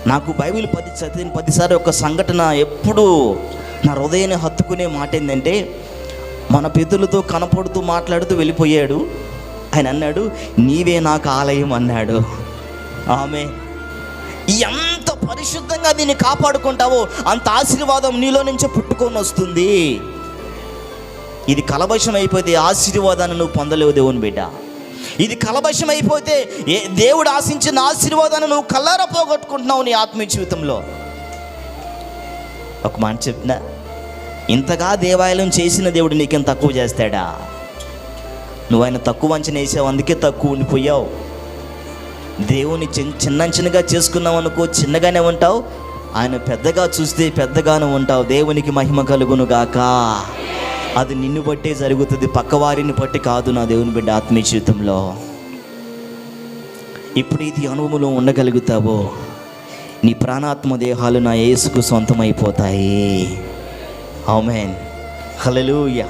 నాకు బైబిల్ చదివిన 10 ఒక సంఘటన ఎప్పుడు నా హృదయాన్ని హత్తుకునే మాట ఏంటంటే, మన పితరులతో కనపడుతూ మాట్లాడుతూ వెళ్ళిపోయాడు. ఆయన అన్నాడు, నీవే నాకు ఆలయం అన్నాడు. ఆమె ఎంత పరిశుద్ధంగా దీన్ని కాపాడుకుంటావో అంత ఆశీర్వాదం నీలో నుంచే పుట్టుకొని వస్తుంది. ఇది కలబశం అయిపోతే ఆశీర్వాదాన్ని నువ్వు పొందలేవు దేవుని బిడ్డ. ఇది కలబశం అయిపోతే దేవుడు ఆశించిన ఆశీర్వాదాన్ని నువ్వు కల్లారా పోగొట్టుకుంటున్నావు నీ ఆత్మీయ జీవితంలో. ఒక మాట చెప్పిన, ఇంతగా దేవాలయం చేసిన దేవుడు నీకేం తక్కువ చేస్తాడా? నువ్వు ఆయన తక్కువ అంచనా వేసావు, అందుకే తక్కువ ఉండిపోయావు. దేవుని చిన్నంచినగా చేసుకున్నావు అనుకో, చిన్నగానే ఉంటావు. ఆయన పెద్దగా చూస్తే పెద్దగానే ఉంటావు. దేవునికి మహిమ కలుగును గాక. అది నిన్ను బట్టే జరుగుతుంది, పక్కవారిని బట్టి కాదు నా దేవుని బిడ్డ. ఆత్మీయ జీవితంలో ఇప్పుడు ఇది అనుభవంలో ఉండగలుగుతావో నీ ప్రాణాత్మ దేహాలు నా యేసుకు సొంతమైపోతాయి. ఆమేన్, హల్లెలూయా.